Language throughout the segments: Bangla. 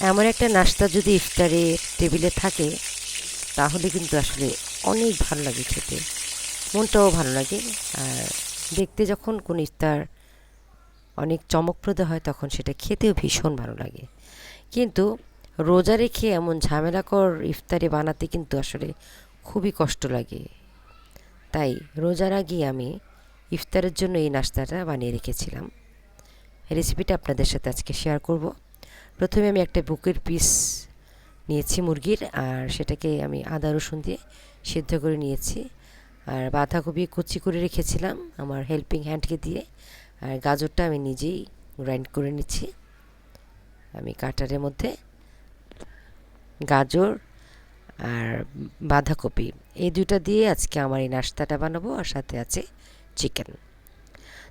এমন একটা নাস্তা যদি ইফতারে টেবিলে থাকে তাহলে কিন্তু আসলে অনেক ভালো লাগে খেতে, মনটাও ভালো লাগে। আর দেখতে যখন কোনো ইফতার অনেক চমকপ্রদ হয় তখন সেটা খেতেও ভীষণ ভালো লাগে। কিন্তু রোজা রেখে এমন ঝামেলাকর ইফতারি বানাতে কিন্তু আসলে খুবই কষ্ট লাগে। তাই রোজার আগে আমি ইফতারের জন্য এই নাস্তাটা বানিয়ে রেখেছিলাম। রেসিপিটা আপনাদের সাথে আজকে শেয়ার করব। প্রথমে আমি একটা বুকের পিস নিয়েছি মুরগির, আর সেটাকে আমি আদা রসুন দিয়ে সিদ্ধ করে নিয়েছি। আর বাঁধাকপি কুচি করে রেখেছিলাম আমার হেল্পিং হ্যান্ডকে দিয়ে। আর গাজরটা আমি নিজেই গ্রাইন্ড করে নিচ্ছি। আমি কাটারের মধ্যে গাজর আর বাঁধাকপি এই দুটো দিয়ে আজকে আমার এই নাস্তাটা বানাবো, আর সাথে আছে চিকেন।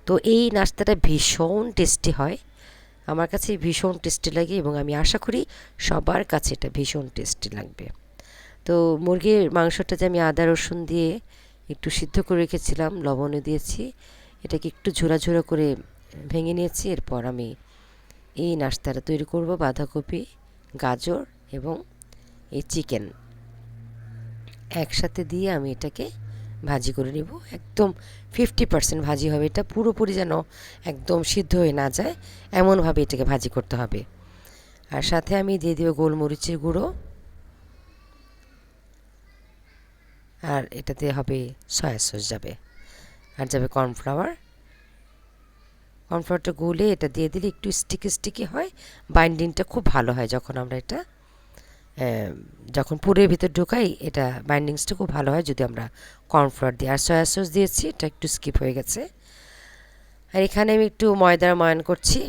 তো এই নাস্তাটা ভীষণ টেস্টি হয়, আমার কাছে ভীষণ টেস্টি লাগে এবং আমি আশা করি সবার কাছে এটা ভীষণ টেস্টি লাগবে। তো মুরগির মাংসটা যে আমি আদা রসুন দিয়ে একটু সিদ্ধ করে রেখেছিলাম, লবণও দিয়েছি, এটাকে একটু ঝোড়া ঝোড়া করে ভেঙে নিয়েছি। এরপর আমি এই নাস্তাটা তৈরি করব। বাঁধাকপি, গাজর এবং এই চিকেন একসাথে দিয়ে আমি এটাকে ভাজি করে নেব। একদম 50% ভাজি হবে এটা, পুরোপুরি যেন একদম সিদ্ধ হয়ে না যায় এমনভাবে এটাকে ভাজি করতে হবে। আর সাথে আমি দিয়ে দেবো গোলমরিচের গুঁড়ো, আর এটাতে হবে সয়া সস যাবে, আর যাবে কর্নফ্লাওয়ার। কর্নফ্লাওয়ারটা গুলে এটা দিয়ে দিলে একটু স্টিকি স্টিকি হয়, বাইন্ডিংটা খুব ভালো হয় যখন আমরা এটা যখন পুরের ভিতর ঢোকাই, এটা বাইন্ডিংসটা খুব ভালো হয় যদি আমরা কর্নফ্লাওয়ার দিই। আর সয়া সস দিয়েছি, এটা একটু স্কিপ হয়ে গেছে। আর এখানে আমি একটু ময়দার ময়ান করছি।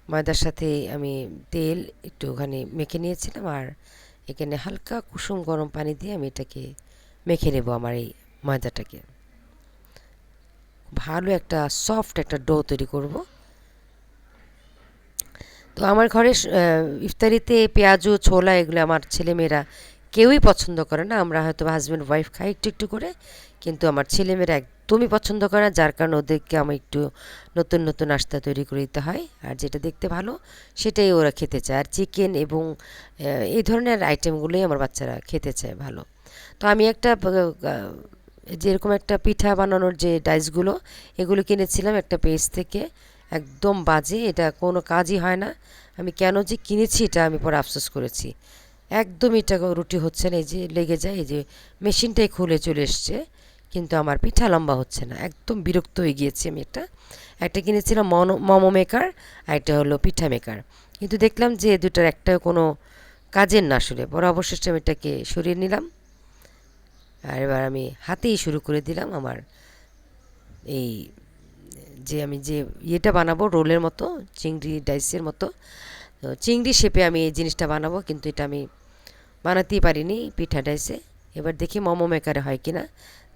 ময়দার সাথে আমি তেল একটুখানি মেখে নিয়েছিলাম, আর এখানে হালকা কুসুম গরম পানি দিয়ে আমি এটাকে মেখে নেব আমার এই ময়দাটাকে। ভালো একটা সফট একটা ডো তৈরি করব। তো আমার ঘরে ইফতারিতে পেঁয়াজু ছোলা এগুলো আমার ছেলেমেয়েরা কেউই পছন্দ করে না। আমরা হয়তো হাজব্যান্ড ওয়াইফ খাই একটু একটু করে, কিন্তু আমার ছেলেমেয়েরা একদমই পছন্দ করে না, যার কারণে ওদেরকে আমি একটু নতুন নতুন নাস্তা তৈরি করে দিতে হয়। আর যেটা দেখতে ভালো সেটাই ওরা খেতে চায়। আর চিকেন এবং এই ধরনের আইটেমগুলোই আমার বাচ্চারা খেতে চায় ভালো। তো আমি একটা যেরকম একটা পিঠা বানানোর যে ডাইসগুলো এগুলো কিনেছিলাম একটা পেজ থেকে, একদম বাজে, এটা কোনো কাজই হয় না। আমি কেন যে কিনেছি এটা আমি পরে আফসোস করেছি। একদমই এটা রুটি হচ্ছে না, এই যে লেগে যায়, এই যে মেশিনটাই খুলে চলে এসছে, কিন্তু আমার পিঠা লম্বা হচ্ছে না। একদম বিরক্ত হয়ে গিয়েছি আমি। একটা কিনেছিলাম মোমো মেকার, আর একটা হলো পিঠা মেকার, কিন্তু দেখলাম যে দুটার একটাও কোনো কাজের না আসলে। পরে অবশেষে আমি এটাকে সরিয়ে নিলাম, আর এবার আমি হাতেই শুরু করে দিলাম আমার এই যে আমি যে ইয়েটা বানাবো রোলের মতো, চিংড়ি ডাইসের মতো। তো চিংড়ি শেপে আমি এই জিনিসটা বানাবো, কিন্তু এটা আমি বানাতেই পারিনি পিঠা ডাইসে। এবার দেখি মোমো মেকারে হয় কি না।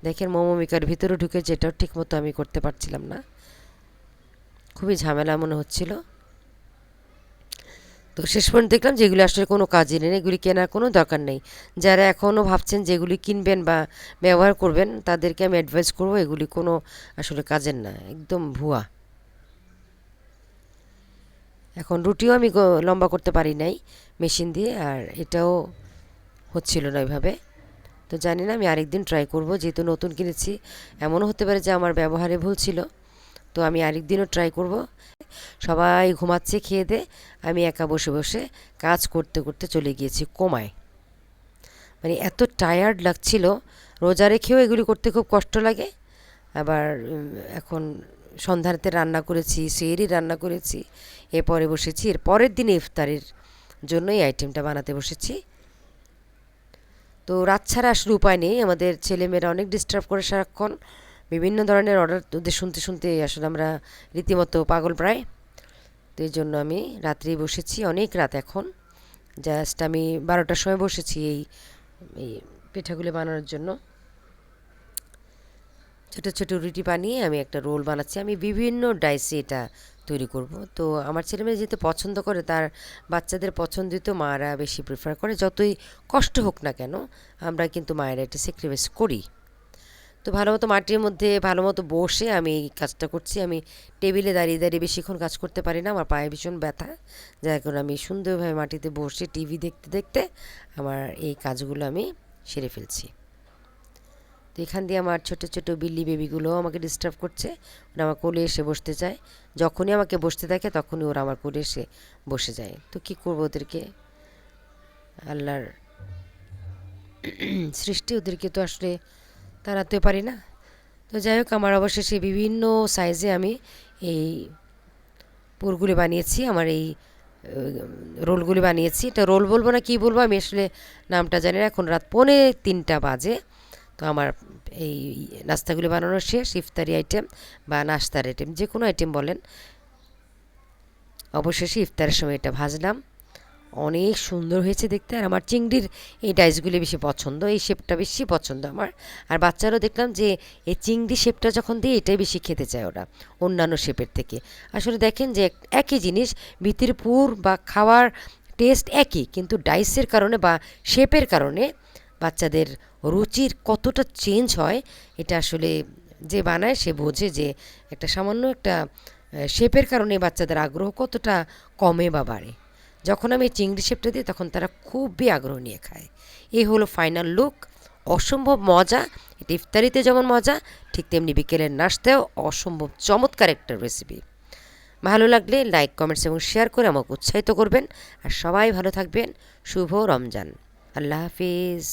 দেখেন মোমো মেকার ভিতরে ঢুকে যেটাও ঠিক মতো আমি করতে পারছিলাম না, খুবই ঝামেলা মনে হচ্ছিল। তো শেষ পর্যন্ত দেখলাম যে এগুলি আসলে কোনো কাজই নেই, এগুলি কেনার কোনো দরকার নেই। যারা এখনও ভাবছেন যেগুলি কিনবেন বা ব্যবহার করবেন তাদেরকে আমি অ্যাডভাইস করবো এগুলি কোনো আসলে কাজের না, একদম ভুয়া। এখন রুটিও আমি লম্বা করতে পারি নাই মেশিন দিয়ে, আর এটাও হচ্ছিল না ওইভাবে। তো জানি না, আমি আরেকদিন ট্রাই করব, যেহেতু নতুন কিনেছি। এমনও হতে পারে যে আমার ব্যবহারে ভুল ছিল, তো আমি আরেকদিনও ট্রাই করব। সবাই ঘুমাচ্ছে খেয়ে দে, আমি একা বসে বসে কাজ করতে করতে চলে গিয়েছি কোমায়। মানে এত টায়ার্ড লাগছিল, রোজা রেখেও এগুলি করতে খুব কষ্ট লাগে। আবার এখন সন্ধ্যাতে রান্না করেছি, সেহরি রান্না করেছি, এরপরে বসেছি এর পরের দিনে ইফতারের জন্য এই আইটেমটা বানাতে বসেছি। তো রাত ছাড়া আসলে উপায় নেই, আমাদের ছেলেমেয়েরা অনেক ডিস্টার্ব করে সারাক্ষণ, বিভিন্ন ধরনের অর্ডার ওদের শুনতে শুনতে আসলে আমরা রীতিমতো পাগল প্রায়। তো এই জন্য আমি রাত্রেই বসেছি, অনেক রাত এখন, জাস্ট আমি 12টার সময় বসেছি এই এই পিঠাগুলো বানানোর জন্য। ছোটো ছোটো রুটি বানিয়ে আমি একটা রোল বানাচ্ছি। আমি বিভিন্ন ডাইসে এটা তৈরি করব। তো আমার ছেলেমেয়ে যেহেতু পছন্দ করে, তার বাচ্চাদের পছন্দিত মারা বেশি প্রেফার করে, যতই কষ্ট হোক না কেন আমরা কিন্তু মায়েরা এটা স্যাক্রিফাইস করি। তো ভালো মতো মাটির মধ্যে ভালো মতো বসে আমি এই কাজটা করছি। আমি টেবিলে দাঁড়িয়ে দাঁড়িয়ে বেশিক্ষণ কাজ করতে পারি না, আমার পায়ে ভীষণ ব্যথা, যার কারণে আমি সুন্দরভাবে মাটিতে বসে টিভি দেখতে দেখতে আমার এই কাজগুলো আমি সেরে ফেলছি। তো এখান দিয়ে আমার ছোট ছোট বিল্লি বেবিগুলোও আমাকে ডিস্টার্ব করছে, ওরা আমার কোলে এসে বসতে চায়। যখনই আমাকে বসতে দেখে তখনই ওরা আমার কোলে এসে বসে যায়। তো কী করবো ওদেরকে, আল্লাহর সৃষ্টি, ওদেরকে তো আসলে তাড়াতে পারি না। তো যাই হোক, আমার অবশেষে বিভিন্ন সাইজে আমি এই পুরগুলি বানিয়েছি, আমার এই রোলগুলি বানিয়েছি। এটা রোল বলবো না কি বলবো আমি আসলে নামটা জানি না। এখন রাত 2:45 বাজে। তো আমার এই নাস্তাগুলি বানানো শেষ। ইফতারি আইটেম বা নাস্তার আইটেম যে কোনো আইটেম বলেন, অবশেষে ইফতারের সময় এটা ভাজলাম। অনেক সুন্দর হয়েছে দেখতে। আর আমার চিংড়ির এই ডাইসগুলি বেশি পছন্দ, এই শেপটা বেশি পছন্দ আমার। আর বাচ্চারাও দেখলাম যে এই চিংড়ি শেপটা যখন দিই এটাই বেশি খেতে চায় ওরা অন্যান্য শেপের থেকে। আসলে দেখেন যে একই জিনিস, ভিতরে পুর বা খাওয়ার টেস্ট একই, কিন্তু ডাইসের কারণে বা শেপের কারণে বাচ্চাদের রুচির কতটা চেঞ্জ হয়, এটা আসলে যে বানায় সে বোঝে যে একটা সামান্য একটা শেপের কারণে বাচ্চাদের আগ্রহ কতটা কমে বা বাড়ে। যখন আমি চিংড়ি শেপটা দিই তখন তারা খুবই আগ্রহ নিয়ে খায়। এই হলো ফাইনাল লুক। অসম্ভব মজা, এটা ইফতারিতে যেমন মজা, ঠিক তেমনি বিকেলের নাস্তায়ও অসম্ভব চমৎকার একটা রেসিপি। ভালো লাগলে লাইক, কমেন্টস এবং শেয়ার করে আমাকে উৎসাহিত করবেন। আর সবাই ভালো থাকবেন। শুভ রমজান। আল্লাহ হাফিজ।